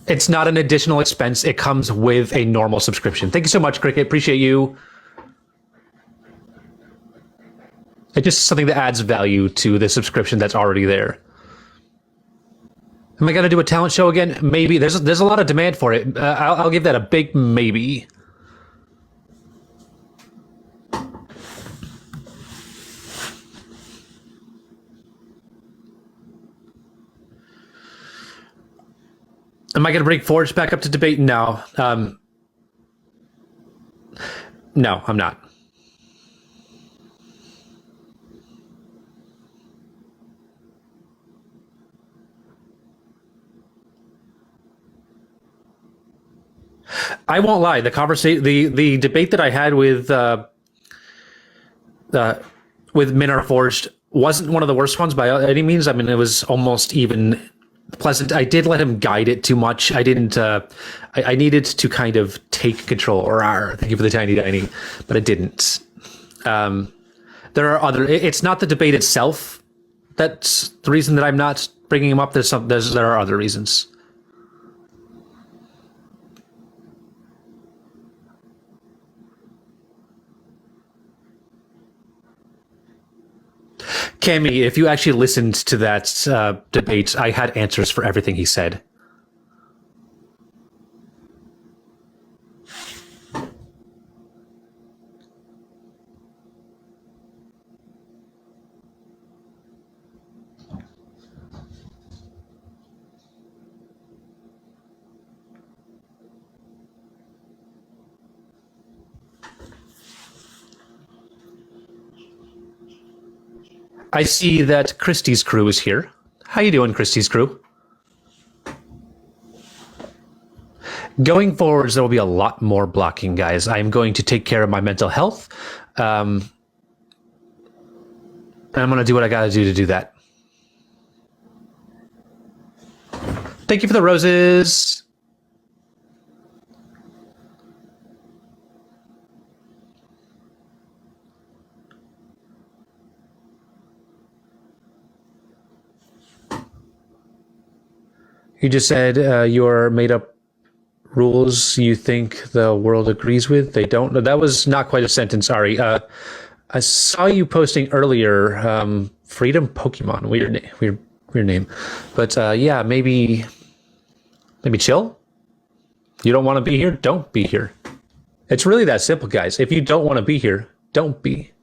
It's not an additional expense. It comes with a normal subscription. Thank you so much, Cricket. Appreciate you. It's just something that adds value to the subscription that's already there. Am I going to do a talent show again? Maybe. There's a lot of demand for it. I'll give that a big maybe. Am I going to bring Forge back up to debate? No. No, I'm not. I won't lie. The conversation, the debate that I had with Men Are Forged wasn't one of the worst ones by any means. I mean, it was almost even pleasant. I did let him guide it too much. I didn't. I needed to kind of take control. Thank you for the tiny, but I didn't. There are other. It's not the debate itself that's the reason that I'm not bringing him up. There are other reasons. Cammy, if you actually listened to that debate, I had answers for everything he said. I see that Christie's crew is here. How you doing, Christie's crew? Going forwards, there will be a lot more blocking, guys. I'm going to take care of my mental health. And I'm going to do what I got to do that. Thank you for the roses. You just said your made-up rules you think the world agrees with. They don't. That was not quite a sentence, Ari. I saw you posting earlier. Freedom Pokemon. Weird name. But yeah, maybe chill. You don't want to be here? Don't be here. It's really that simple, guys. If you don't want to be here, don't be.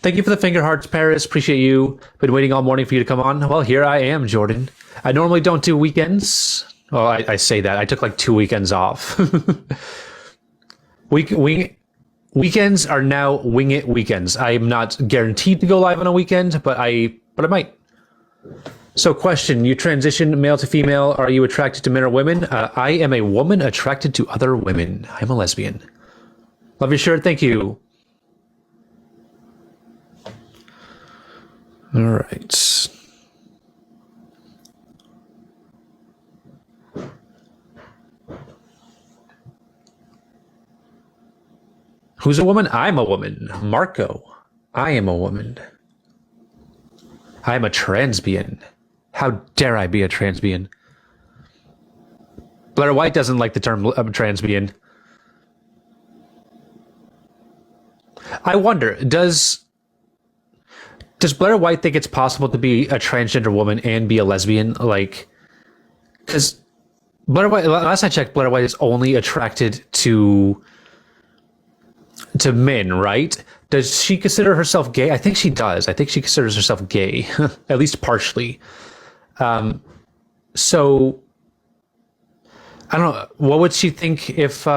Thank you for the finger hearts, Paris. Appreciate you. Been waiting all morning for you to come on. Well, here I am, Jordan. I normally don't do weekends. Well, I say that. I took like 2 weekends off. Weekends are now wing it weekends. I'm not guaranteed to go live on a weekend, but I might. So question, you transition male to female. Are you attracted to men or women? I am a woman attracted to other women. I'm a lesbian. Love your shirt. Thank you. All right. Who's a woman? I'm a woman. Marco. I am a woman. I am a transbian. How dare I be a transbian? Blair White doesn't like the term transbian. I wonder, does Blair White think it's possible to be a transgender woman and be a lesbian? Like, because Blair White, last I checked, Blair White is only attracted to men, right? Does she consider herself gay? I think she does. I think she considers herself gay, at least partially. So I don't know. What would she think if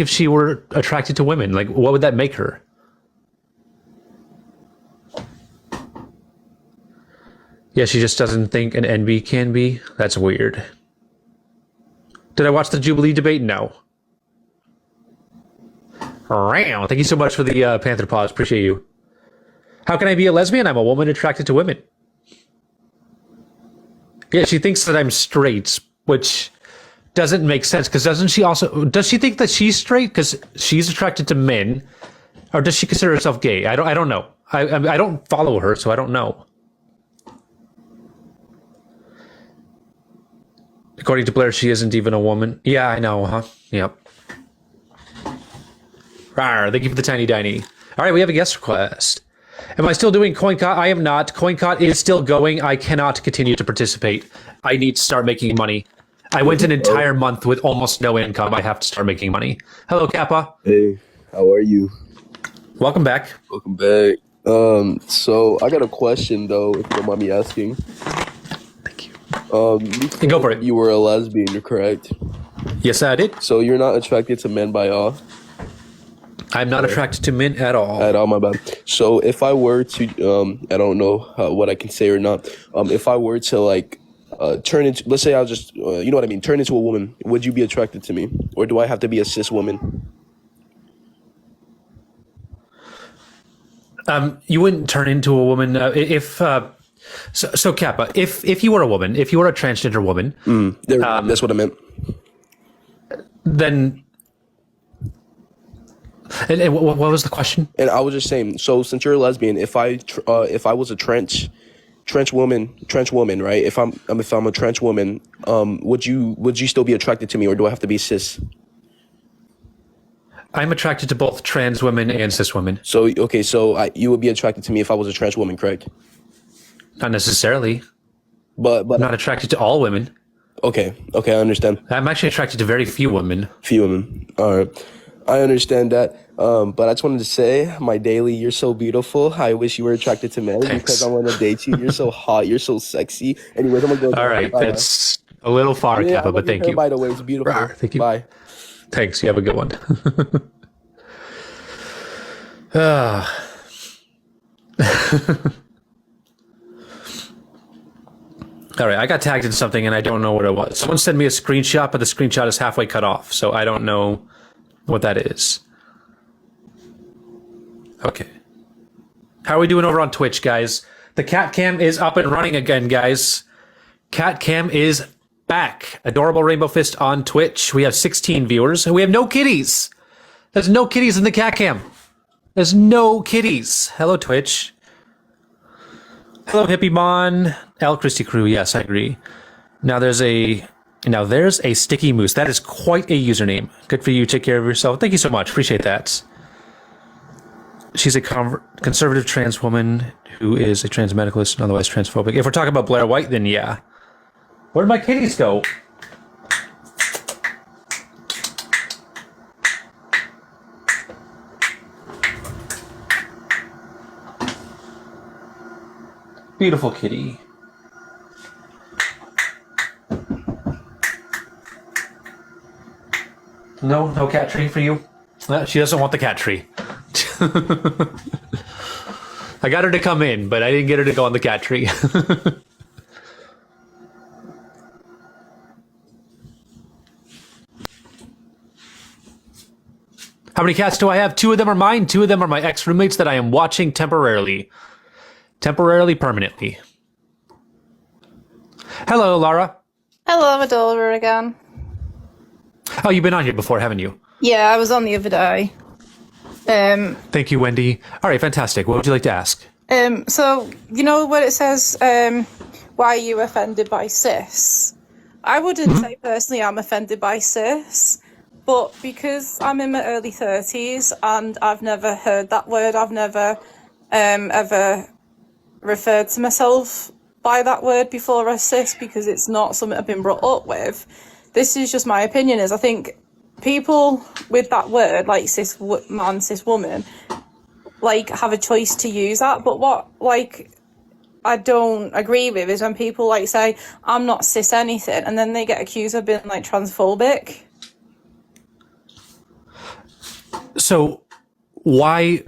she were attracted to women? Like, what would that make her? Yeah, she just doesn't think an NB can be. That's weird. Did I watch the Jubilee debate? No. Thank you so much for the Panther Paws. Appreciate you. How can I be a lesbian? I'm a woman attracted to women. Yeah, she thinks that I'm straight, which doesn't make sense because does she think that she's straight because she's attracted to men, or does she consider herself gay? I don't know. I don't follow her, so I don't know. According to Blair, she isn't even a woman. Yeah, I know, huh? Yep. Rawr, thank you for the tiny diny. All right, we have a guest request. Am I still doing CoinCot? I am not. CoinCot is still going. I cannot continue to participate. I need to start making money. I went an entire month with almost no income. I have to start making money. Hello, Kappa. Hey, how are you? Welcome back. Welcome back. So I got a question though, if you don't mind me asking. Thank you. You Go for it. You were a lesbian, correct? Yes, I did. So you're not attracted to men by all? I'm not attracted to men at all. At all, my bad. So if I were to, I don't know what I can say or not. If I were to like turn into, let's say I'll just, you know what I mean, turn into a woman, would you be attracted to me? Or do I have to be a cis woman? You wouldn't turn into a woman if. So Kappa, if you were a woman, if you were a transgender woman, That's what I meant. then. And what was the question? And I was just saying, so since you're a lesbian, if I was a trench woman, right? If I'm a trench woman, would you still be attracted to me, or do I have to be cis? I'm attracted to both trans women and cis women. So okay, so you would be attracted to me if I was a trans woman, correct? Not necessarily. But I'm not attracted to all women. Okay, I understand. I'm actually attracted to very few women. Few women. All right. I understand that. But I just wanted to say, my daily, you're so beautiful. I wish you were attracted to men. Thanks. Because I want to date you. You're so hot. You're so sexy. Anyways, I'm gonna go. All right, that's a little far, Kappa, but thank you. By the way, it's beautiful. Rawr, thank you. Bye. Thanks. You have a good one. All right, I got tagged in something and I don't know what it was. Someone sent me a screenshot, but the screenshot is halfway cut off, so I don't know what that is. Okay. How are we doing over on Twitch, guys? The cat cam is up and running again, guys. Cat cam is back. Adorable Rainbow Fist on Twitch. We have 16 viewers. We have no kitties. There's no kitties in the cat cam. There's no kitties. Hello, Twitch. Hello, Hippie Mon. L. Christie Crew. Yes, I agree. Now there's a sticky moose. That is quite a username. Good for you. Take care of yourself. Thank you so much. Appreciate that. She's a conservative trans woman who is a trans medicalist and otherwise transphobic. If we're talking about Blair White, then yeah. Where'd my kitties go? Beautiful kitty. No cat tree for you? She doesn't want the cat tree. I got her to come in, but I didn't get her to go on the cat tree. How many cats do I have? 2 of them are mine. 2 of them are my ex-roommates that I am watching temporarily. Temporarily, permanently. Hello, Lara. Hello, I'm Adora again. Oh, you've been on here before, haven't you? Yeah, I was on the other day. Thank you, Wendy. All right, fantastic. What would you like to ask? So, you know what it says, why are you offended by cis? I wouldn't say personally I'm offended by cis, but because I'm in my early 30s and I've never heard that word, I've never ever referred to myself by that word before as cis because it's not something I've been brought up with. This is just my opinion, is I think people with that word, like cis man, cis woman, like have a choice to use that. But what like I don't agree with is when people like say I'm not cis anything, and then they get accused of being like transphobic. So, why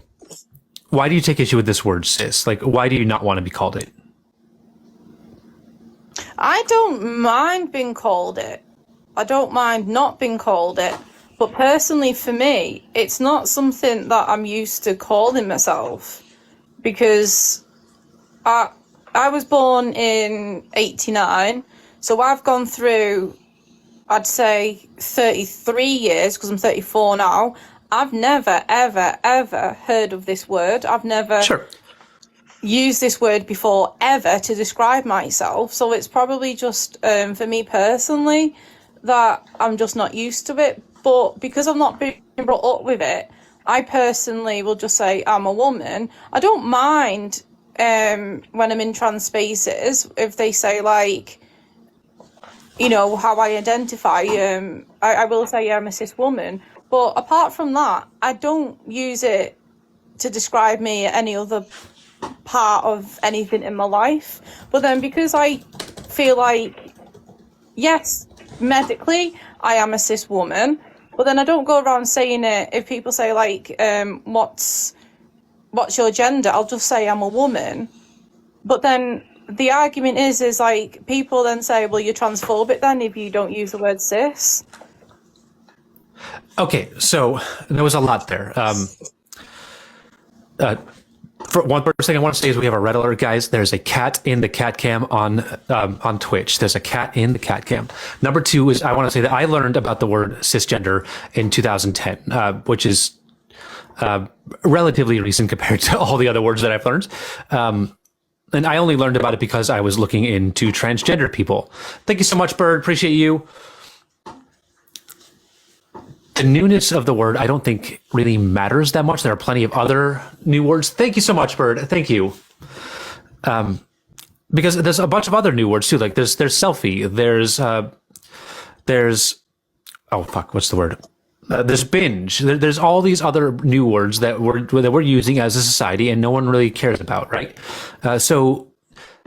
do you take issue with this word cis? Like, why do you not want to be called it? I don't mind being called it. I don't mind not being called it. But personally, for me, it's not something that I'm used to calling myself, because I I was born in 89, so I've gone through, I'd say, 33 years, because I'm 34 now. I've never, ever, ever heard of this word. I've never used this word before, ever, to describe myself. So it's probably just, for me personally, that I'm just not used to it. But because I've not been brought up with it, I personally will just say I'm a woman. I don't mind when I'm in trans spaces if they say, like, you know, how I identify. I will say, yeah, I'm a cis woman. But apart from that, I don't use it to describe me at any other part of anything in my life. But then because I feel like, yes, medically, I am a cis woman, but then I don't go around saying it. If people say, like, what's your gender, I'll just say I'm a woman. But then the argument is like, people then say, well, you're transphobic then if you don't use the word cis. Okay, so there was a lot there. For one first thing I want to say is we have a red alert, guys. There's a cat in the cat cam on Twitch. There's a cat in the cat cam. Number two is I want to say that I learned about the word cisgender in 2010, which is relatively recent compared to all the other words that I've learned. And I only learned about it because I was looking into transgender people. Thank you so much, Bird. Appreciate you. The newness of the word, I don't think really matters that much. There are plenty of other new words. Thank you so much, Bird. Thank you. Because there's a bunch of other new words too. Like there's selfie. There's oh fuck, what's the word? There's binge. There's all these other new words that we're using as a society, and no one really cares about, right? So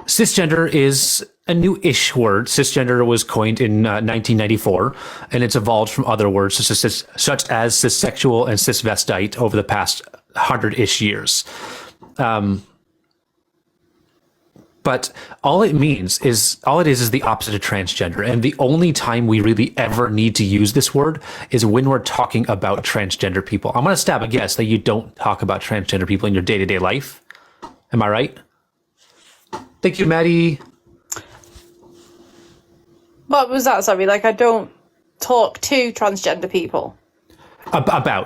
cisgender is a new-ish word. Cisgender was coined in 1994, and it's evolved from other words such as cissexual and cisvestite over the past 100-ish years. But all it is the opposite of transgender. And the only time we really ever need to use this word is when we're talking about transgender people. I'm going to stab a guess that you don't talk about transgender people in your day-to-day life. Am I right? Thank you, Maddie. What was that? Sorry, like I don't talk to transgender people.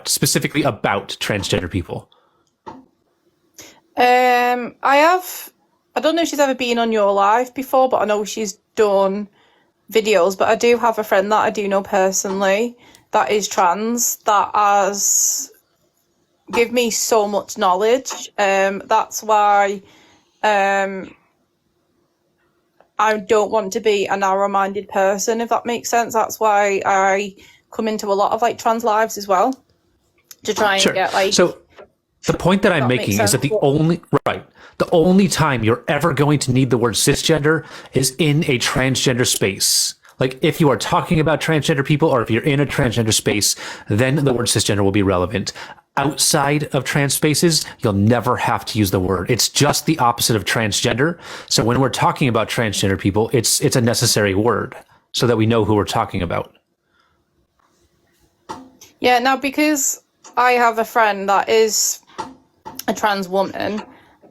Specifically about transgender people. I don't know if she's ever been on your live before, but I know she's done videos. But I do have a friend that I do know personally that is trans that has given me so much knowledge. That's why I don't want to be a narrow-minded person, if that makes sense. That's why I come into a lot of like trans lives as well to try and get like. So the point that I'm making is that the only time you're ever going to need the word cisgender is in a transgender space. Like if you are talking about transgender people or if you're in a transgender space, then the word cisgender will be relevant. Outside of trans spaces, you'll never have to use the word. It's just the opposite of transgender. So when we're talking about transgender people, it's a necessary word so that we know who we're talking about. Yeah, now because I have a friend that is a trans woman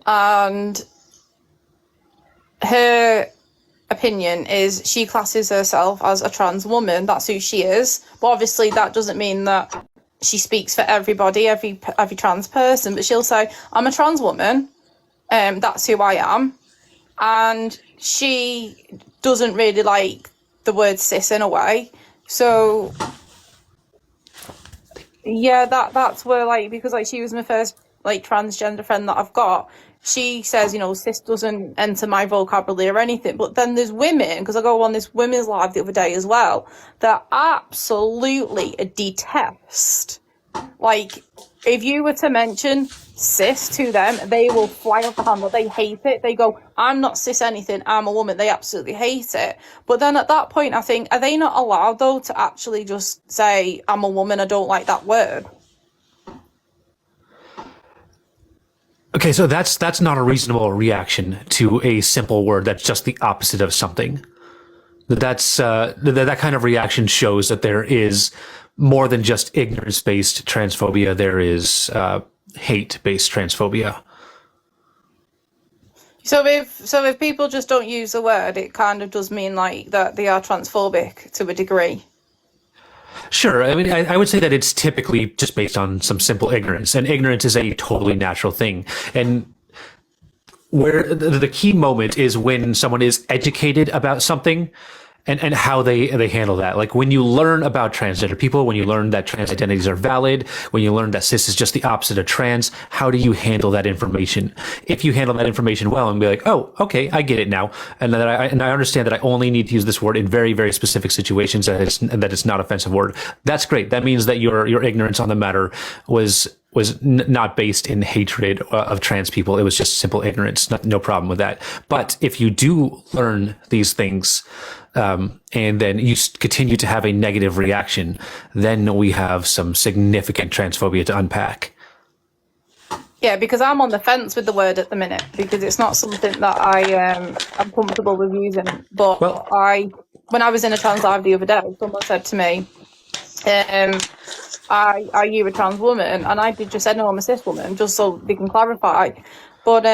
and her opinion is she classes herself as a trans woman. That's who she is. But obviously that doesn't mean that she speaks for everybody, every trans person, but she'll say, I'm a trans woman, that's who I am. And she doesn't really like the word cis in a way. So yeah, that's where like, because like she was my first like transgender friend that I've got, she says, you know, cis doesn't enter my vocabulary or anything. But then there's women, because I go on this women's live the other day as well, that absolutely detest. Like, if you were to mention cis to them, they will fly off the handle. They hate it. They go, I'm not cis anything, I'm a woman. They absolutely hate it. But then at that point, I think, are they not allowed, though, to actually just say, I'm a woman, I don't like that word? Okay, so that's not a reasonable reaction to a simple word that's just the opposite of something. That kind of reaction shows that there is more than just ignorance-based transphobia. There is hate-based transphobia. So if people just don't use the word, it kind of does mean like that they are transphobic to a degree. Sure. I mean, I would say that it's typically just based on some simple ignorance, and ignorance is a totally natural thing. And where the key moment is when someone is educated about something and how they handle that. Like when you learn about transgender people, when you learn that trans identities are valid, when you learn that cis is just the opposite of trans, how do you handle that information? If you handle that information well and be like, oh, okay, I get it now. And that I understand that I only need to use this word in very, very specific situations and that it's not an offensive word. That's great. That means that your ignorance on the matter was not based in hatred of trans people. It was just simple ignorance. No problem with that. But if you do learn these things, and then you continue to have a negative reaction, then we have some significant transphobia to unpack. Yeah, because I'm on the fence with the word at the minute because it's not something that I'm comfortable with using. But when I was in a trans live the other day, someone said to me, are you a trans woman? And I did just say, no, I'm a cis woman, just so they can clarify. But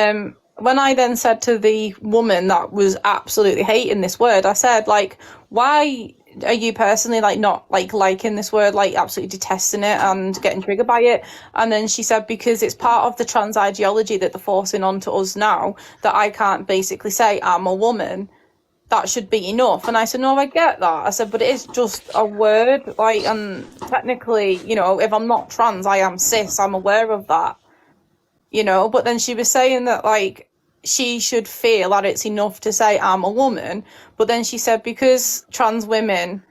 when I then said to the woman that was absolutely hating this word, I said, like, why are you personally like not like liking this word, like absolutely detesting it and getting triggered by it? And then she said, because it's part of the trans ideology that they're forcing onto us now, that I can't basically say I'm a woman. That should be enough. And I said, no, I get that. I said, but it is just a word, like, and technically, you know, if I'm not trans, I am cis, I'm aware of that, you know. But then she was saying that, like, she should feel that it's enough to say I'm a woman. But then she said, because trans women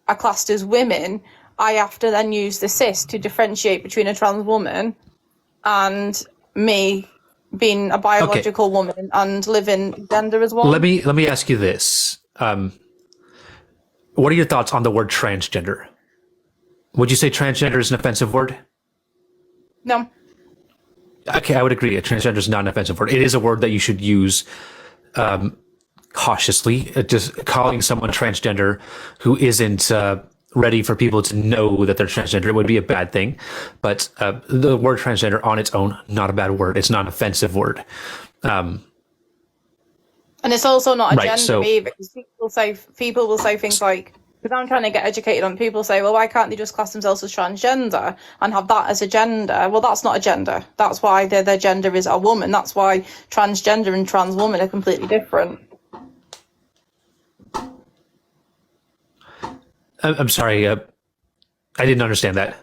are classed as women, I have to then use the cis to differentiate between a trans woman and me being a biological woman and living gender as well. Let me ask you this. What are your thoughts on the word transgender? Would you say transgender is an offensive word? No. Okay, I would agree. Transgender is not an offensive word. It is a word that you should use cautiously. Just calling someone transgender who isn't ready for people to know that they're transgender would be a bad thing. But the word transgender on its own, not a bad word. It's not an offensive word. And it's also not a Right, gender so- either. Because people will say things like, because I'm trying to get educated on, people say, well, why can't they just class themselves as transgender and have that as a gender? Well, that's not a gender. That's why their gender is a woman. That's why transgender and trans woman are completely different. I'm sorry. I didn't understand that.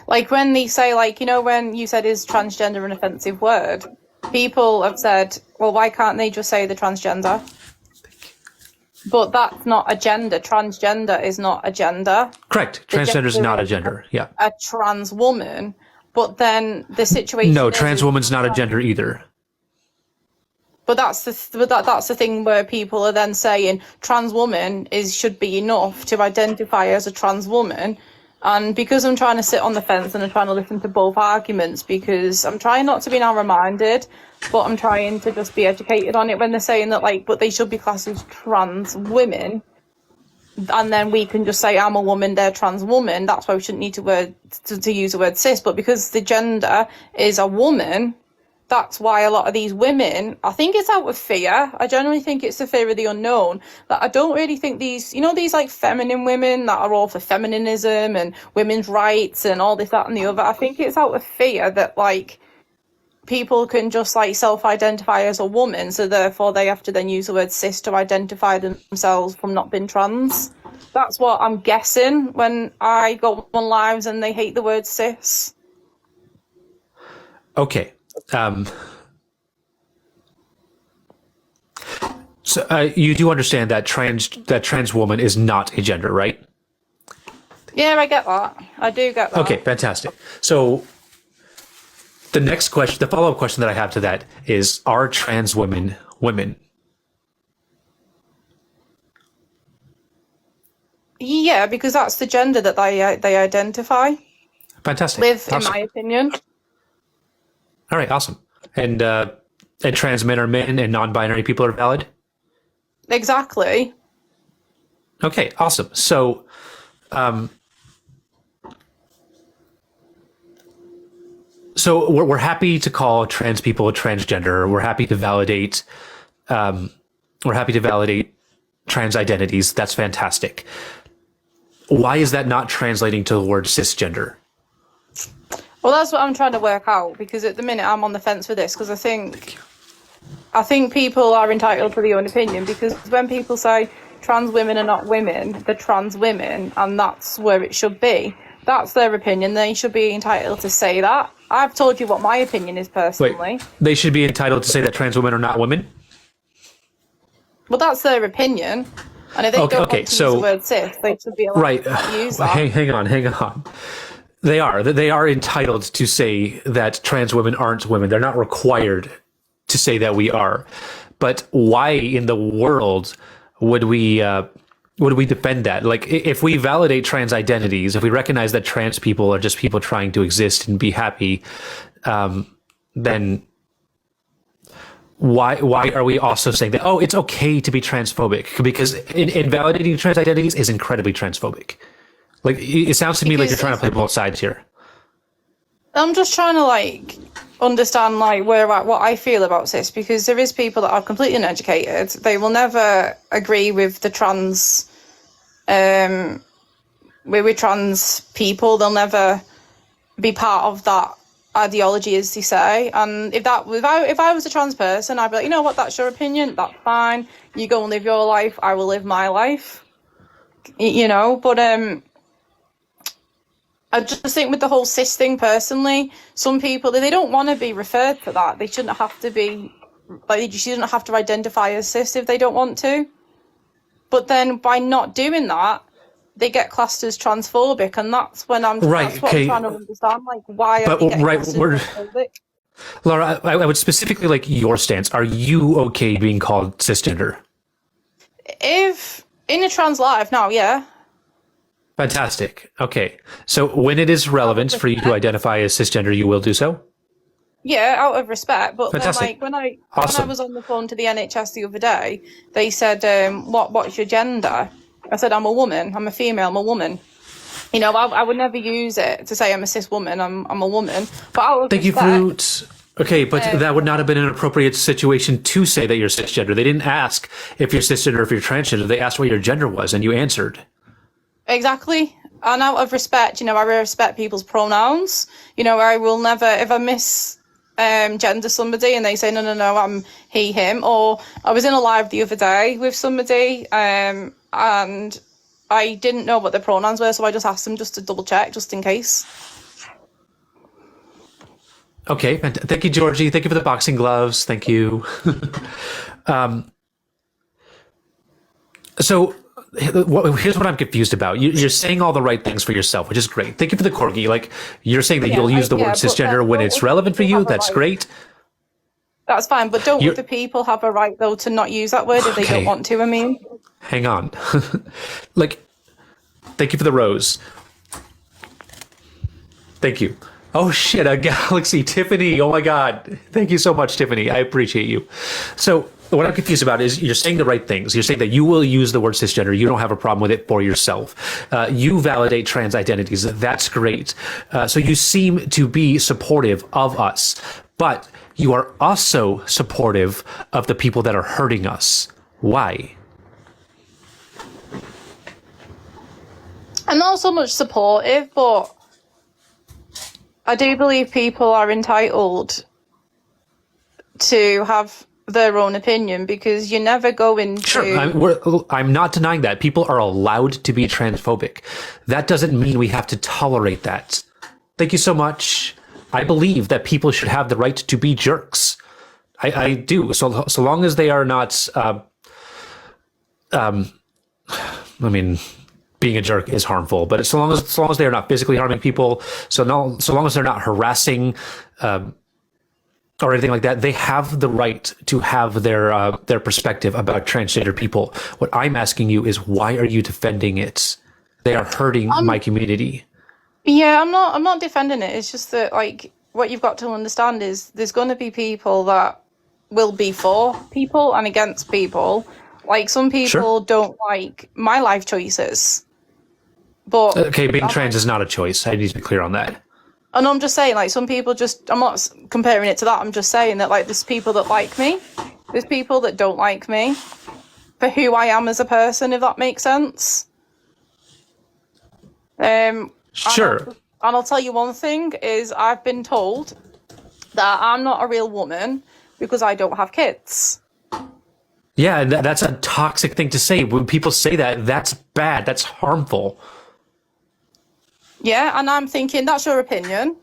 Like when they say, like, you know, when you said is transgender an offensive word, people have said, well, why can't they just say the transgender? But that's not a gender. Transgender is not a gender. Correct. Transgender is not a gender. Yeah. A trans woman. But then the situation. No, trans woman's not a gender either. But that's the thing where people are then saying trans woman should be enough to identify as a trans woman. And because I'm trying to sit on the fence and I'm trying to listen to both arguments, because I'm trying not to be narrow-minded, but I'm trying to just be educated on it when they're saying that, like, but they should be classed as trans women. And then we can just say, I'm a woman, they're trans woman. That's why we shouldn't need to use the word cis. But because the gender is a woman, that's why a lot of these women, I think it's out of fear. I generally think it's the fear of the unknown. That I don't really think these, you know, these like feminine women that are all for feminism and women's rights and all this, that and the other. I think it's out of fear that like people can just like self-identify as a woman. So therefore they have to then use the word cis to identify themselves from not being trans. That's what I'm guessing when I go on lives and they hate the word cis. Okay. So you do understand that trans woman is not a gender, right? Yeah, I get that. I do get that. Okay, fantastic. So the follow-up question that I have to that is: are trans women women? Yeah, because that's the gender that they identify Fantastic. with, Awesome. in my opinion. All right, awesome. And trans men are men and non-binary people are valid? Exactly. Okay, awesome. So, So we're happy to call trans people transgender. We're happy to validate. We're happy to validate trans identities. That's fantastic. Why is that not translating to the word cisgender? Well, that's what I'm trying to work out, because at the minute I'm on the fence with this, because I think people are entitled to their own opinion, because when people say trans women are not women, they're trans women, and that's where it should be. That's their opinion. They should be entitled to say that. I've told you what my opinion is personally. Wait, they should be entitled to say that trans women are not women? Well, that's their opinion. And if they don't want to use the word cis, they should be allowed to use that. Hang on. They are entitled to say that trans women aren't women. They're not required to say that we are. But why in the world would we defend that? Like, if we validate trans identities, if we recognize that trans people are just people trying to exist and be happy, then why are we also saying that, oh, it's okay to be transphobic? Because in validating trans identities is incredibly transphobic. Like, it sounds to me like you're trying to play both sides here. I'm just trying to understand where what I feel about cis, because there is people that are completely uneducated. They will never agree with the trans with trans people. They'll never be part of that ideology, as they say. And if I was a trans person, I'd be like, you know what, that's your opinion, that's fine. You go and live your life, I will live my life. But I just think with the whole cis thing, personally, some people, they don't want to be referred to that. They shouldn't have to be, they shouldn't have to identify as cis if they don't want to. But then by not doing that, they get classed as transphobic, and that's when I'm that's what I'm trying to understand. Why are they getting classed as transphobic? Laura, I would specifically like your stance. Are you okay being called cisgender? If in a trans life now, yeah. Fantastic. Okay. So when it is relevant for you to identify as cisgender, you will do so? Yeah, out of respect. But fantastic. Then, when I was on the phone to the NHS the other day, they said, what's your gender? I said, I'm a woman. I'm a female. I'm a woman. I would never use it to say I'm a cis woman. I'm a woman. But out of Thank respect, you, Fruit. Okay, but that would not have been an appropriate situation to say that you're cisgender. They didn't ask if you're cisgender or if you're transgender. They asked what your gender was, and you answered. Exactly. And out of respect, I respect people's pronouns. I will never, if I gender somebody and they say, no, I'm he, him. Or I was in a live the other day with somebody and I didn't know what their pronouns were, so I just asked them just to double check, just in case. Okay, thank you, Georgie. Thank you for the boxing gloves. Thank you. So here's what I'm confused about. You're saying all the right things for yourself, which is great. Thank you for the corgi. You're saying that you'll use the word cisgender when it's relevant for you. That's great. That's fine, but don't other people have a right, though, to not use that word if they don't want to? Hang on. Thank you for the rose. Thank you. Oh shit, a galaxy. Tiffany, oh my God. Thank you so much, Tiffany. I appreciate you. So what I'm confused about is you're saying the right things. You're saying that you will use the word cisgender. You don't have a problem with it for yourself. You validate trans identities. That's great. So you seem to be supportive of us, but you are also supportive of the people that are hurting us. Why? I'm not so much supportive, but I do believe people are entitled to have their own opinion, because you never go into... Sure, I'm not denying that. People are allowed to be transphobic. That doesn't mean we have to tolerate that. Thank you so much. I believe that people should have the right to be jerks. I do. So long as they are not... being a jerk is harmful, but so long as they are not physically harming people, so long as they're not harassing or anything like that, they have the right to have their perspective about transgender people. What I'm asking you is, why are you defending it? They are hurting my community. Yeah, I'm not defending it. It's just that, what you've got to understand is there's going to be people that will be for people and against people. Some people don't like my life choices. But being trans is not a choice. I need to be clear on that. And I'm just saying, like, some people just, I'm not comparing it to that. I'm just saying that, like, there's people that like me. There's people that don't like me for who I am as a person, if that makes sense. Sure. And I'll tell you one thing is I've been told that I'm not a real woman because I don't have kids. Yeah, and that's a toxic thing to say. When people say that, that's bad. That's harmful. Yeah, and I'm thinking, that's your opinion.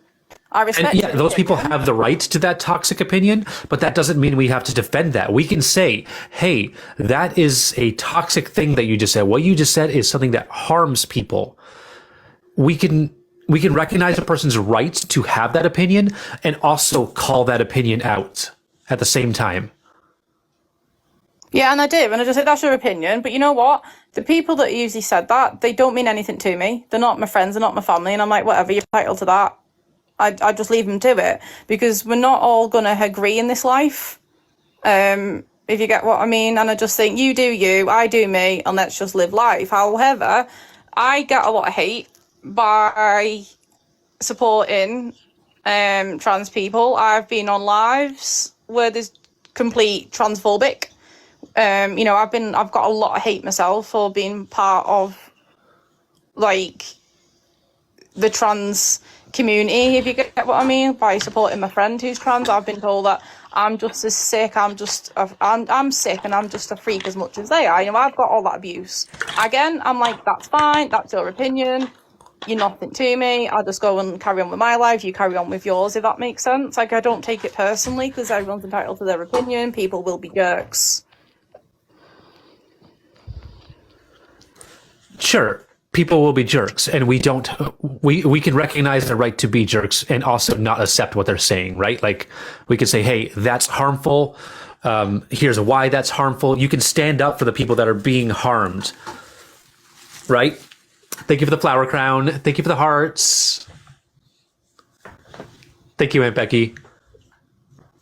I respect And yeah, those people opinion. have the right to that toxic opinion, but that doesn't mean we have to defend that. We can say, hey, that is a toxic thing that you just said. What you just said is something that harms people. We can recognize a person's right to have that opinion and also call that opinion out at the same time. Yeah, and I do, and I just said, that's your opinion. But you know what? The people that usually said that, they don't mean anything to me. They're not my friends, they're not my family, and I'm like, whatever, you're entitled to that. I just leave them to it, because we're not all going to agree in this life, if you get what I mean. And I just think, you do you, I do me, and let's just live life. However, I get a lot of hate by supporting trans people. I've been on lives where there's complete transphobic. You know, I've got a lot of hate myself for being part of, like, the trans community, if you get what I mean, by supporting my friend who's trans. I've been told that I'm just as sick, I'm sick and I'm just a freak as much as they are. You know, I've got all that abuse. Again, I'm like, that's fine, that's your opinion, you're nothing to me, I'll just go and carry on with my life, you carry on with yours, if that makes sense. Like, I don't take it personally, because everyone's entitled to their opinion. People will be jerks. Sure, people will be jerks, and we can recognize the right to be jerks and also not accept what they're saying, right? Like, we can say, hey, that's harmful. Here's why that's harmful. You can stand up for the people that are being harmed, right? Thank you for the flower crown. Thank you for the hearts. Thank you, Aunt Becky.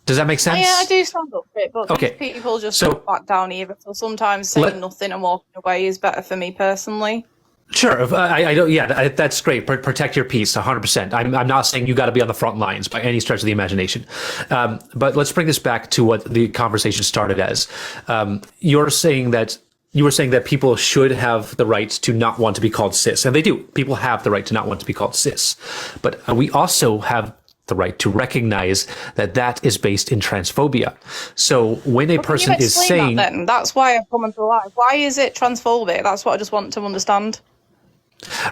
Does that make sense? Yeah, I do stand up for it, but Okay. these people just So- don't back down either. So sometimes saying nothing and walking away is better for me personally. Sure, I don't. Yeah, that's great. Protect your peace, 100%. I'm not saying you got to be on the front lines by any stretch of the imagination. But let's bring this back to what the conversation started as. You were saying that people should have the right to not want to be called cis, and they do. People have the right to not want to be called cis, but we also have the right to recognize that that is based in transphobia. So when a person is saying that, then that's why I've come into life. Why is it transphobic? That's what I just want to understand.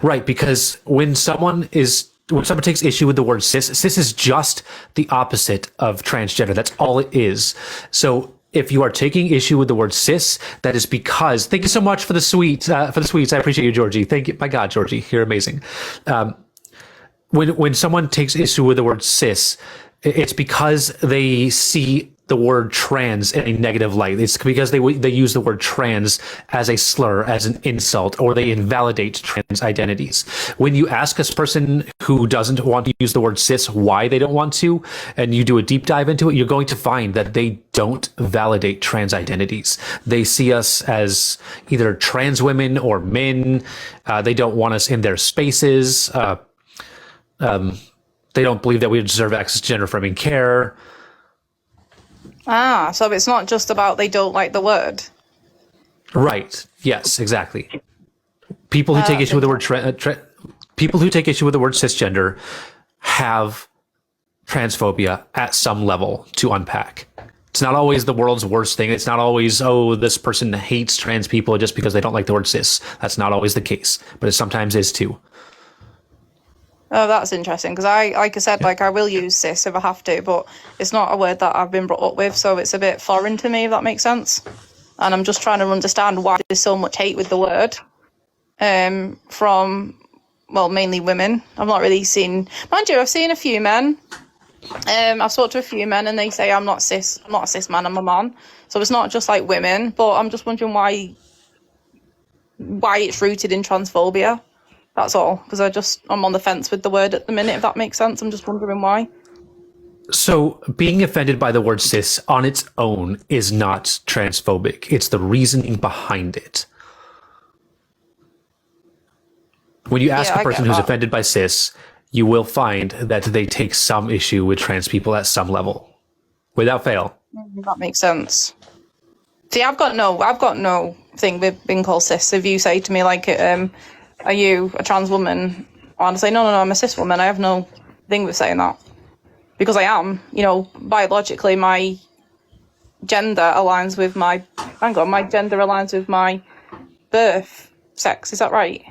right, because when someone takes issue with the word cis is just the opposite of transgender. That's all it is. So if you are taking issue with the word cis, that is because, thank you so much for the sweets. I appreciate you, Georgie. Thank you. My God, Georgie, you're amazing. When someone takes issue with the word cis, it's because they see the word trans in a negative light. It's because they use the word trans as a slur, as an insult, or they invalidate trans identities. When you ask a person who doesn't want to use the word cis why they don't want to, and you do a deep dive into it, you're going to find that they don't validate trans identities. They see us as either trans women or men. They don't want us in their spaces. They don't believe that we deserve access to gender-affirming care. Ah, so it's not just about they don't like the word. Right. Yes, exactly. People who take issue with the word people who take issue with the word cisgender have transphobia at some level to unpack. It's not always the world's worst thing. It's not always, oh, this person hates trans people just because they don't like the word cis. That's not always the case, but it sometimes is too. Oh, that's interesting, because like I said, like, I will use cis if I have to, but it's not a word that I've been brought up with, so it's a bit foreign to me, if that makes sense. And I'm just trying to understand why there's so much hate with the word from, well, mainly women. I've not really seen, mind you, I've seen a few men. I've talked to a few men and they say I'm not a cis man, I'm a man. So it's not just like women, but I'm just wondering why it's rooted in transphobia. That's all, because I'm on the fence with the word at the minute, if that makes sense. I'm just wondering why. So being offended by the word cis on its own is not transphobic. It's the reasoning behind it. When you ask a person who's offended by cis, you will find that they take some issue with trans people at some level, without fail. That makes sense. See, I've got no thing with being called cis. If you say to me like, "Are you a trans woman?" and I say, "No, I'm a cis woman," I have no thing with saying that because I am. You know, biologically, my gender aligns with my. My gender aligns with my birth sex. Is that right?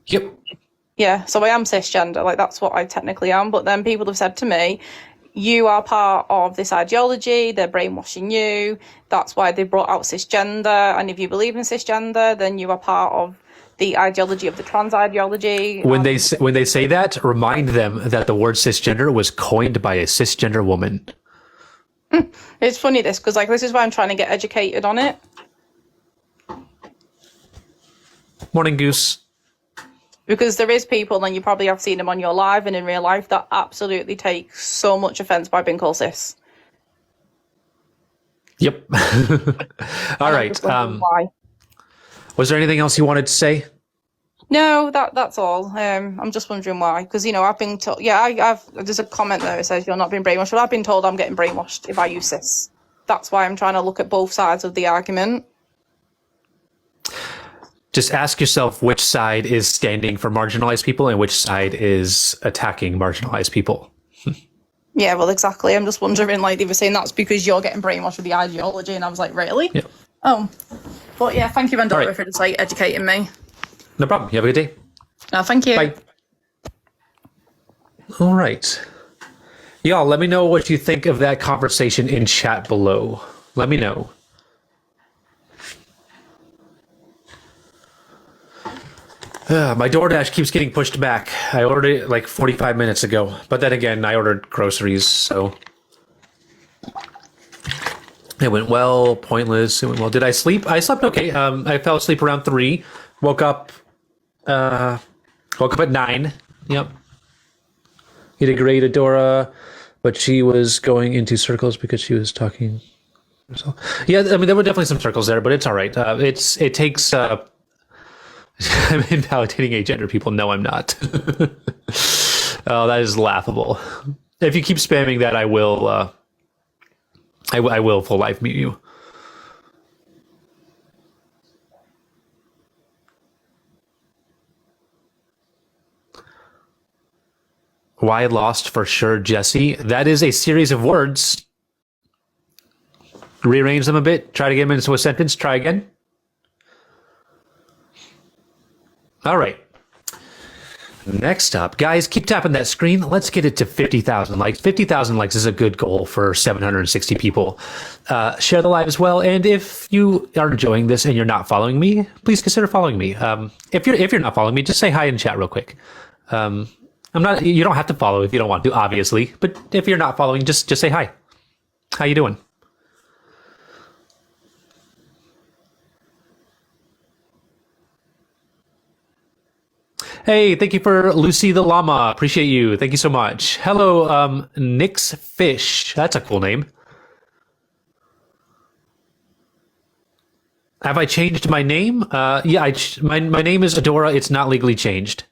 Yep. Yeah. So I am cisgender. Like that's what I technically am. But then people have said to me, you are part of this ideology, they're brainwashing you, that's why they brought out cisgender, and if you believe in cisgender, then you are part of the ideology of the trans ideology. When they say that, remind them that the word cisgender was coined by a cisgender woman. It's funny this, because like this is why I'm trying to get educated on it. Morning, Goose. Because there is people, and you probably have seen them on your live and in real life, that absolutely take so much offence by being called cis. Yep. All right. Why? Was there anything else you wanted to say? No, that's all. I'm just wondering why, because you know I've been told. Yeah, I've. There's a comment there that says you're not being brainwashed, but I've been told I'm getting brainwashed if I use cis. That's why I'm trying to look at both sides of the argument. Just ask yourself which side is standing for marginalized people and which side is attacking marginalized people. Yeah, well, exactly. I'm just wondering, like, they were saying that's because you're getting brainwashed with the ideology, and I was like, really? Yeah. Oh. But yeah, thank you, Vendora, right. for just, like, educating me. No problem. You have a good day. Thank you. Bye. All right. Y'all, let me know what you think of that conversation in chat below. Let me know. My DoorDash keeps getting pushed back. I ordered it like 45 minutes ago. But then again, I ordered groceries, so... It went well, pointless. It went well. Did I sleep? I slept okay. I fell asleep around 3. Woke up at 9. Yep. You did great, Adora. But she was going into circles because she was talking. Yeah, I mean, there were definitely some circles there, but it's all right. It takes... I'm invalidating agender people. No, I'm not. Oh, that is laughable. If you keep spamming that, I will full life mute you. Why lost for sure, Jesse? That is a series of words. Rearrange them a bit. Try to get them into a sentence. Try again. All right. Next up, guys, keep tapping that screen. Let's get it to 50,000 likes. 50,000 likes is a good goal for 760 people. Share the live as well. And if you are enjoying this and you're not following me, please consider following me. If you're not following me, just say hi in chat real quick. You don't have to follow if you don't want to, obviously. But if you're not following, just say hi. How you doing? Hey, thank you for Lucy the Llama. Appreciate you. Thank you so much. Hello, Nick's Fish. That's a cool name. Have I changed my name? Yeah, my name is Adora. It's not legally changed.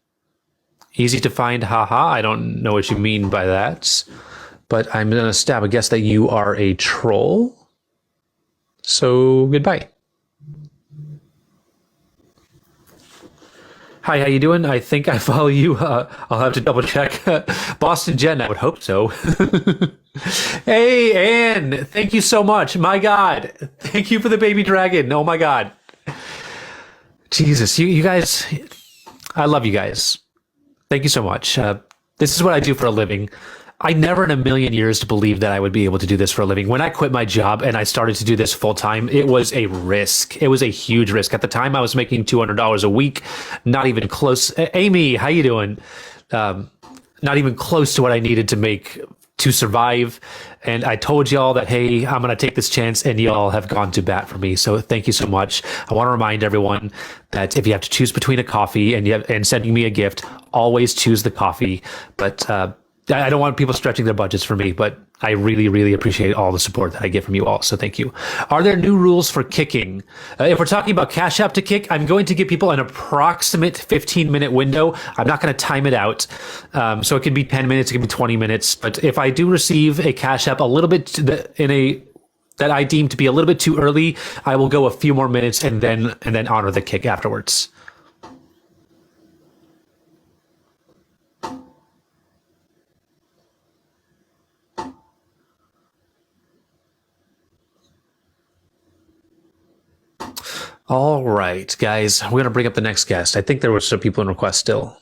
Easy to find, haha. I don't know what you mean by that. But I'm going to stab a guess that you are a troll. So, goodbye. Hi, how you doing? I think I follow you. I'll have to double check. Boston Jen, I would hope so. Hey, Anne, thank you so much. My God. Thank you for the baby dragon. Oh my God. Jesus, you guys, I love you guys. Thank you so much. This is what I do for a living. I never in a million years believed that I would be able to do this for a living. When I quit my job and I started to do this full time, it was a risk. It was a huge risk. At the time, I was making $200 a week, not even close. Amy, how you doing? Not even close to what I needed to make to survive. And I told y'all that, hey, I'm going to take this chance, and y'all have gone to bat for me. So thank you so much. I want to remind everyone that if you have to choose between a coffee and sending me a gift, always choose the coffee. But I don't want people stretching their budgets for me, but I really, really appreciate all the support that I get from you all. So thank you. Are there new rules for kicking? If we're talking about Cash App to kick, I'm going to give people an approximate 15-minute window. I'm not going to time it out. So it can be 10 minutes, it can be 20 minutes. But if I do receive a Cash App a little bit that I deem to be a little bit too early, I will go a few more minutes and then honor the kick afterwards. All right, guys, we're going to bring up the next guest. I think there were some people in request still.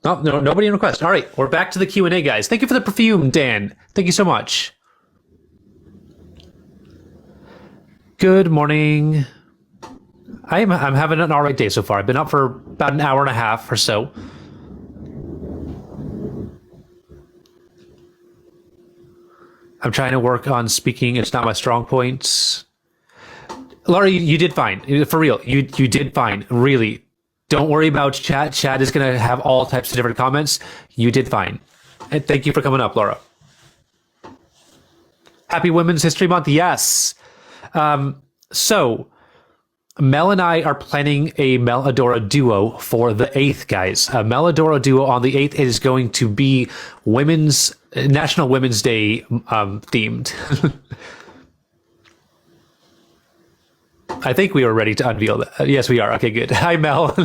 Oh, no, nobody in request. All right, we're back to the Q&A, guys. Thank you for the perfume, Dan. Thank you so much. Good morning. I'm having an all right day so far. I've been up for about an hour and a half or so. I'm trying to work on speaking. It's not my strong point. Laura, you did fine. For real, you did fine. Really. Don't worry about chat. Chat is going to have all types of different comments. You did fine. And thank you for coming up, Laura. Happy Women's History Month. Yes. So Mel and I are planning a Meladora duo for the 8th, guys. A Meladora duo on the 8th is going to be National Women's Day themed. I think we were ready to unveil that. Yes, we are. Okay, good. Hi, Mel.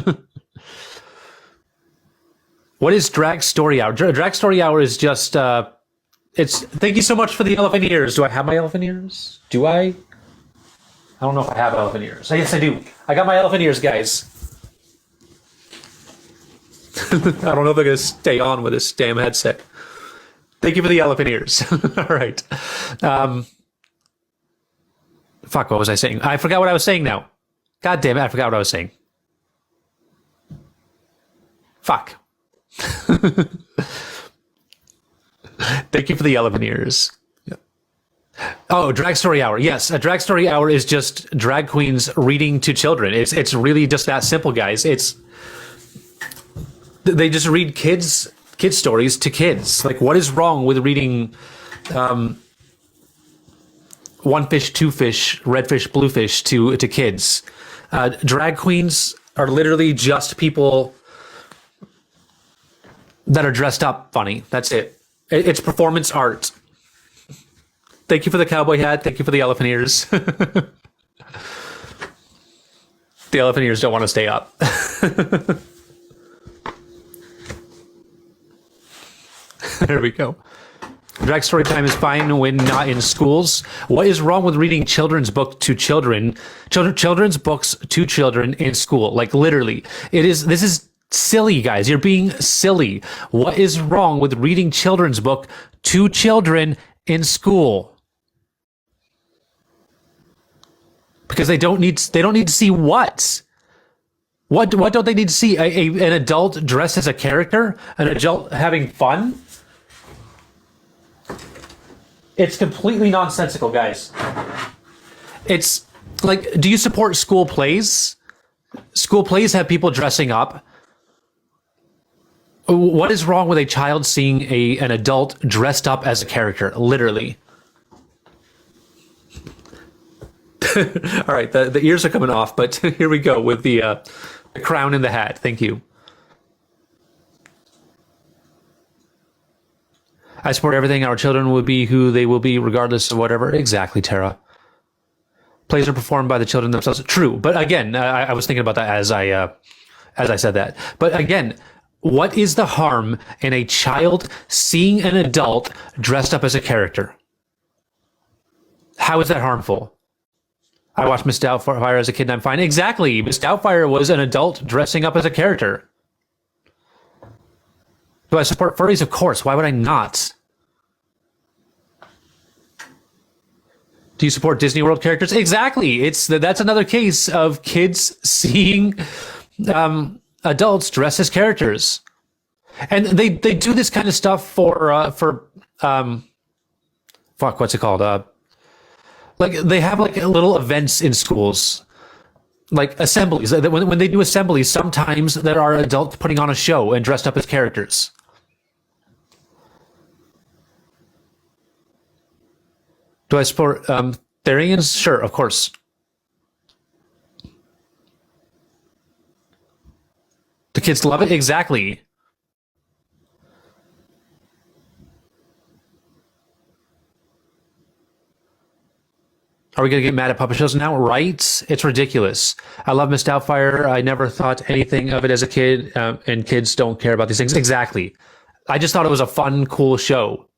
What is Drag Story Hour? Drag Story Hour is just, thank you so much for the elephant ears. Do I have my elephant ears? Do I? I don't know if I have elephant ears. Yes, I do. I got my elephant ears, guys. I don't know if I'm going to stay on with this damn headset. Thank you for the elephant ears. All right. Fuck, what was I saying? I forgot what I was saying now. God damn it, I forgot what I was saying. Fuck. Thank you for the elephant ears. Oh, Drag Story Hour. Yes, a Drag Story Hour is just drag queens reading to children. It's really just that simple, guys. They just read kids stories to kids. Like, what is wrong with reading one fish, two fish, red fish, blue fish to kids? Drag queens are literally just people that are dressed up funny. That's it. It's performance art. Thank you for the cowboy hat. Thank you for the elephant ears. The elephant ears don't want to stay up. There we go. Drag story time is fine when not in schools. What is wrong with reading children's book to children? Children's books to children in school. Like, literally. This is silly, guys. You're being silly. What is wrong with reading children's book to children in school? Because they don't need to see what? What don't they need to see? An adult dressed as a character? An adult having fun? It's completely nonsensical, guys. It's like, do you support school plays? School plays have people dressing up. What is wrong with a child seeing an adult dressed up as a character? Literally. All right, the ears are coming off, but here we go with the crown and the hat. Thank you. I support everything. Our children will be who they will be, regardless of whatever. Exactly, Tara. Plays are performed by the children themselves. True, but again, I was thinking about that as I said that. But again, what is the harm in a child seeing an adult dressed up as a character? How is that harmful? I watched Miss Doubtfire as a kid and I'm fine. Exactly. Miss Doubtfire was an adult dressing up as a character. Do I support furries? Of course. Why would I not? Do you support Disney World characters? Exactly. That's another case of kids seeing adults dressed as characters. And they do this kind of stuff for what's it called? Like, they have like little events in schools, like assemblies. When they do assemblies, sometimes there are adults putting on a show and dressed up as characters. Do I support Therians? Sure, of course. The kids love it? Exactly. Are we going to get mad at puppet shows now? Right? It's ridiculous. I love Miss Doubtfire. I never thought anything of it as a kid, and kids don't care about these things. Exactly. I just thought it was a fun, cool show.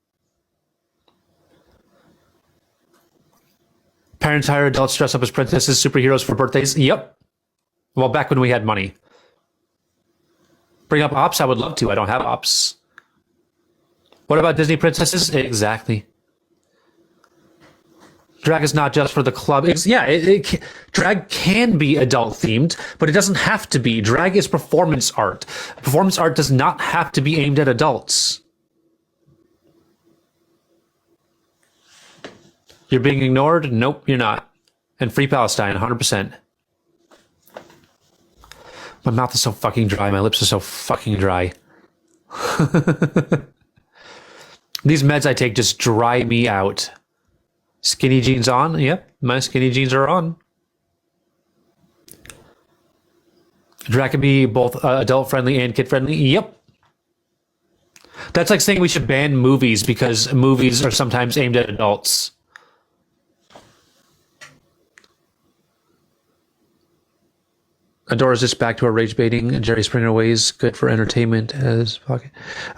Parents hire adults dress up as princesses, superheroes for birthdays. Yep. Well, back when we had money. Bring up ops? I would love to. I don't have ops. What about Disney princesses? Exactly. Drag is not just for the club. Drag can be adult themed, but it doesn't have to be. Drag is performance art. Performance art does not have to be aimed at adults. You're being ignored? Nope, you're not. And free Palestine, 100%. My mouth is so fucking dry. My lips are so fucking dry. These meds I take just dry me out. Skinny jeans on? Yep, my skinny jeans are on. Drag can be both adult friendly and kid friendly? Yep. That's like saying we should ban movies because movies are sometimes aimed at adults. Adora's just back to her rage baiting Jerry Springer ways. Good for entertainment as pocket.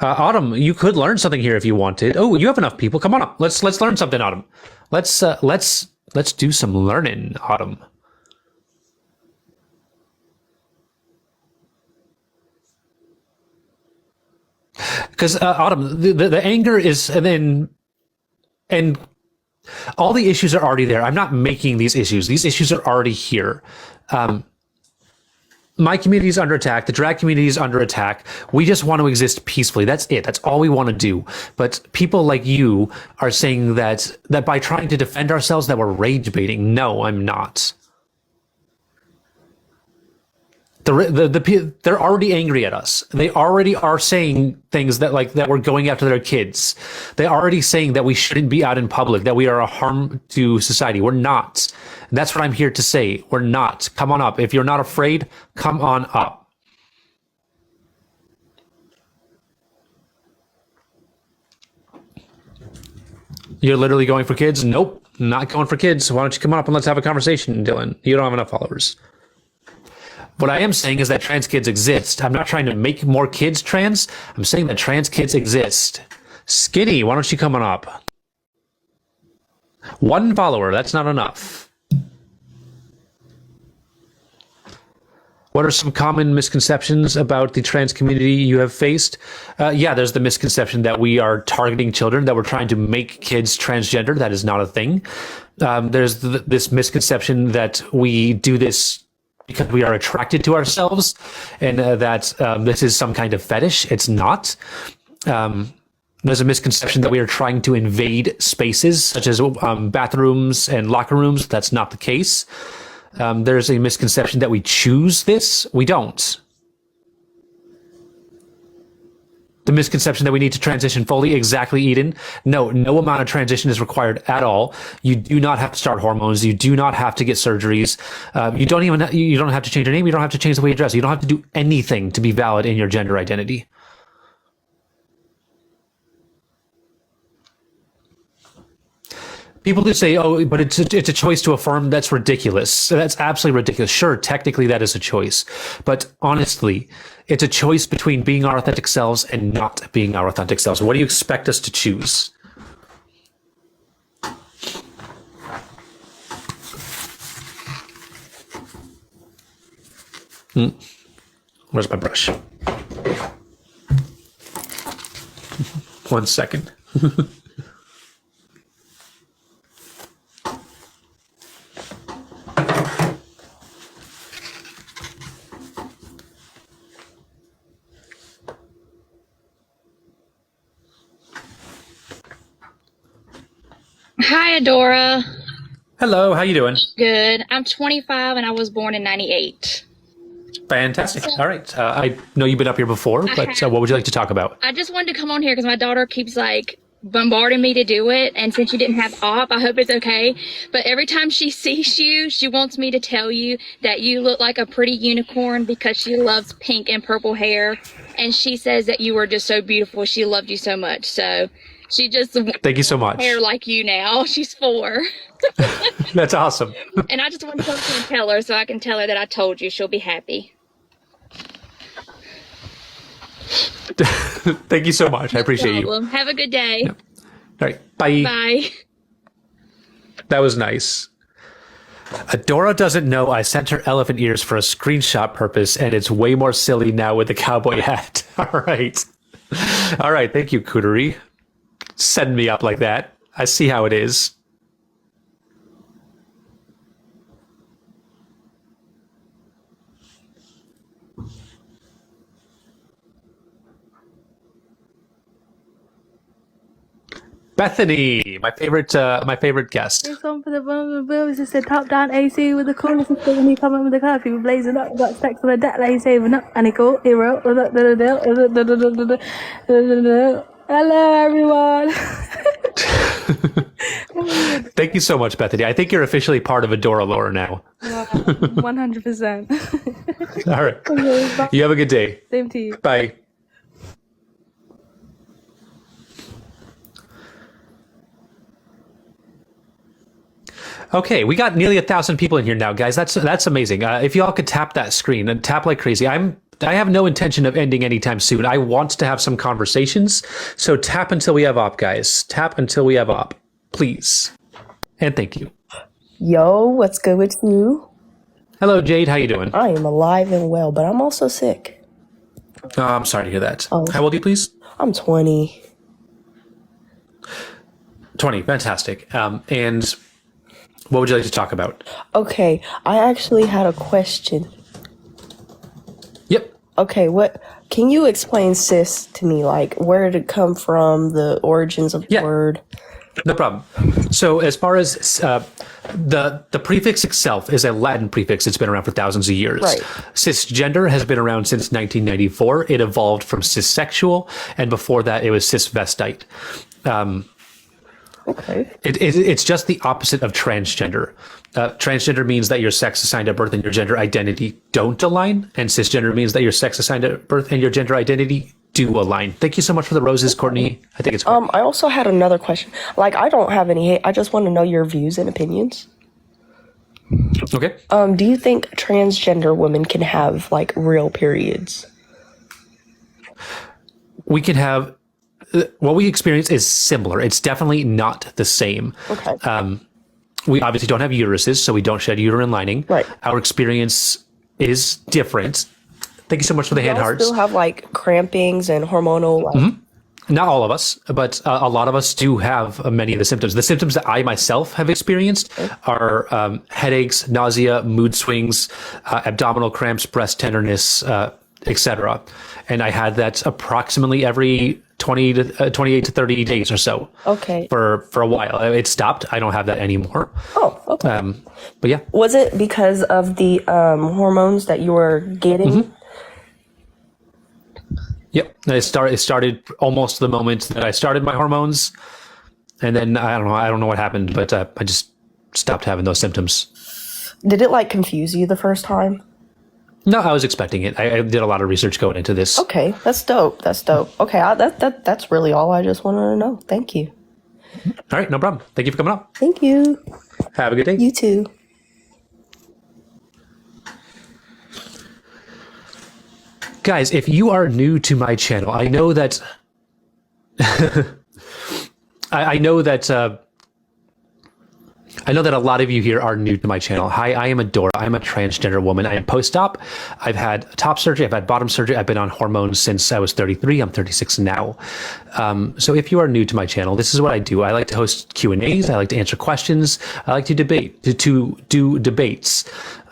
Autumn, you could learn something here if you wanted. Oh, you have enough people. Come on up. Let's learn something, Autumn. Let's do some learning, Autumn. Because Autumn, the anger is and all the issues are already there. I'm not making these issues. These issues are already here. My community is under attack. The drag community is under attack. We just want to exist peacefully. That's it. That's all we want to do. But people like you are saying that by trying to defend ourselves that we're rage baiting. No, I'm not. They're already angry at us. They already are saying things that we're going after their kids. They're already saying that we shouldn't be out in public, that we are a harm to society. We're not. And that's what I'm here to say. We're not. Come on up. If you're not afraid, come on up. You're literally going for kids? Nope, not going for kids. Why don't you come on up and let's have a conversation, Dylan? You don't have enough followers. What I am saying is that trans kids exist. I'm not trying to make more kids trans. I'm saying that trans kids exist. Skinny, why don't you come on up? 1 follower, that's not enough. What are some common misconceptions about the trans community you have faced? There's the misconception that we are targeting children, that we're trying to make kids transgender. That is not a thing. There's this misconception that we do this because we are attracted to ourselves and that this is some kind of fetish. It's not. There's a misconception that we are trying to invade spaces such as bathrooms and locker rooms. That's not the case. There's a misconception that we choose this. We don't. The misconception that we need to transition fully. Exactly, Eden. No amount of transition is required at all. You do not have to start hormones. You do not have to get surgeries. You don't have to change your name. You don't have to change the way you dress. You don't have to do anything to be valid in your gender identity. People do say, oh, but it's a choice to affirm. That's ridiculous. That's absolutely ridiculous. Sure, technically that is a choice. But honestly, it's a choice between being our authentic selves and not being our authentic selves. What do you expect us to choose? Where's my brush? 1 second. Hi, Adora. Hello, how you doing? Good. I'm 25 and I was born in 98. Fantastic. All right. I know you've been up here before, but what would you like to talk about? I just wanted to come on here because my daughter keeps bombarding me to do it. And since you didn't have op, I hope it's okay. But every time she sees you, she wants me to tell you that you look like a pretty unicorn because she loves pink and purple hair. And she says that you were just so beautiful. She loved you so much. So she just Thank you so much. hair like you now. She's 4. That's awesome. And I just want to come and tell her so I can tell her that I told you. She'll be happy. Thank you so much. I appreciate you. All Have a good day. right. Bye. Bye. That was nice. Adora doesn't know I sent her elephant ears for a screenshot purpose, and it's way more silly now with the cowboy hat. All right. All right. Thank you, Cootery. Send me up like that. I see how it is. Bethany, my favorite guest. This one for the boom. It's just a top down AC with the coolest system when he come in with the coffee. We're blazing up, got stacks on the deck like he's saving up. And he cool, hero. Hello, everyone. Thank you so much, Bethany. I think you're officially part of Adora lore now. 100%. All right. You have a good day. Same to you. Bye. Okay, we got nearly 1,000 people in here now, guys. That's amazing. If y'all could tap that screen and tap like crazy. I have no intention of ending anytime soon. I want to have some conversations. So tap until we have op, guys. Tap until we have op, please. And thank you. Yo, what's good with you? Hello, Jade. How you doing? I am alive and well, but I'm also sick. Oh, I'm sorry to hear that. Oh. How old are you, please? I'm 20. 20. Fantastic. And what would you like to talk about? Okay, I actually had a question. Yep. Okay, what can you explain cis to me? Like, where did it come from? The origins of the Yeah. word? No problem. So as far as the prefix itself is a Latin prefix. It's been around for thousands of years. Right. Cisgender has been around since 1994. It evolved from cissexual, and before that it was cisvestite. Okay. It's just the opposite of transgender. Transgender means that your sex assigned at birth and your gender identity don't align, and cisgender means that your sex assigned at birth and your gender identity do align. Thank you so much for the roses, Courtney. I think it's great. I also had another question. Like, I don't have any hate. I just want to know your views and opinions. Okay. Do you think transgender women can have like real periods? We can have what we experience is similar. It's definitely not the same. Okay. We obviously don't have uteruses, so we don't shed uterine lining. Right. Our experience is different. Thank you so much for the hand Y'all hearts. still have like crampings and hormonal. Like, Not all of us, but a lot of us do have many of the symptoms. The symptoms that I myself have experienced are headaches, nausea, mood swings, abdominal cramps, breast tenderness, etc. And I had that approximately every 28 to 30 days or so. Okay. For a while. It stopped. I don't have that anymore. Oh, okay. But yeah. Was it because of the hormones that you were getting? Yep. It started almost the moment that I started my hormones. And then I don't know what happened, but I just stopped having those symptoms. Did it like confuse you the first time? No, I was expecting it. I did a lot of research going into this. Okay, that's dope. That's dope. Okay, that's really all I just wanted to know. Thank you. All right, no problem. Thank you for coming up. Thank you. Have a good day. You too. Guys, if you are new to my channel, I know that I know that a lot of you here are new to my channel. Hi, I am Adora. I'm a transgender woman. I am post-op. I've had top surgery. I've had bottom surgery. I've been on hormones since I was 33. I'm 36 now. So if you are new to my channel, this is what I do. I like to host Q&As. I like to answer questions. I like to debate, to do debates,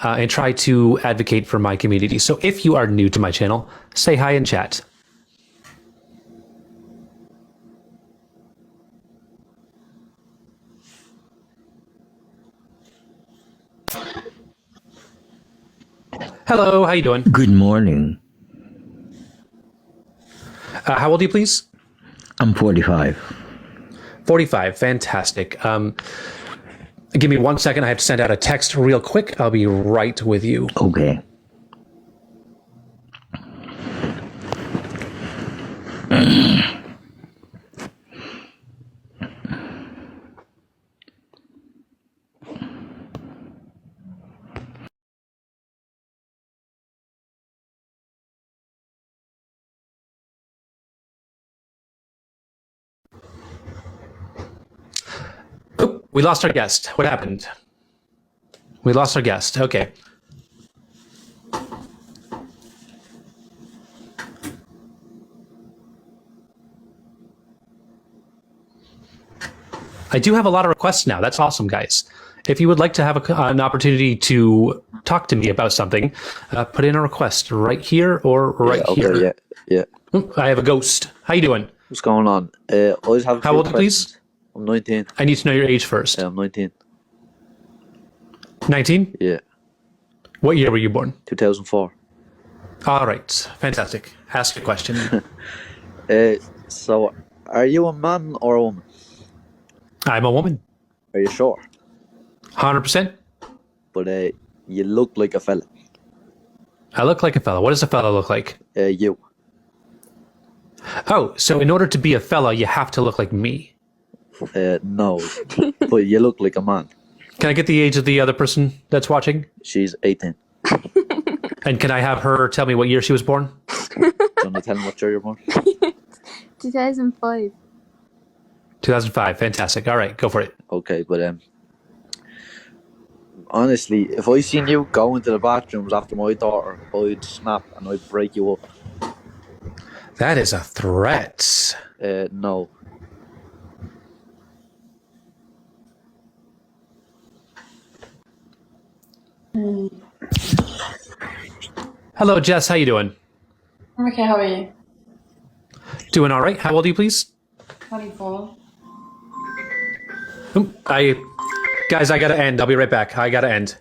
and try to advocate for my community. So if you are new to my channel, say hi in chat. Hello, how you doing? Good morning. How old are you, please? I'm 45. 45. Fantastic. Give me 1 second. I have to send out a text real quick. I'll be right with you. Okay. Oop, we lost our guest. What happened? We lost our guest. Okay. I do have a lot of requests now. That's awesome, guys. If you would like to have an opportunity to talk to me about something, put in a request right here or right here. Yeah. Oop, I have a ghost. How you doing? What's going on? I just have a How few old are you, please? questions. I'm 19. I need to know your age first. Yeah, I'm 19. 19? Yeah, What year were you born? 2004. All right. Fantastic. Ask a question. So, are you a man or a woman? I'm a woman. Are you sure? 100%. But you look like a fella. I look like a fella. What does a fella look like? You. Oh, so in order to be a fella, you have to look like me. No. But you look like a man. Can I get the age of the other person that's watching? She's 18. And can I have her tell me what year she was born? Do you want to tell me what year you're born? 2005. 2005. Fantastic. All right, go for it. Okay, but honestly, if I seen you go into the bathrooms after my daughter, I'd snap and I'd break you up. That is a threat. No. Hello, Jess. How you doing? Okay, how are you? Doing all right. How old are you, please? 24. Guys, I gotta end. I'll be right back. I gotta end.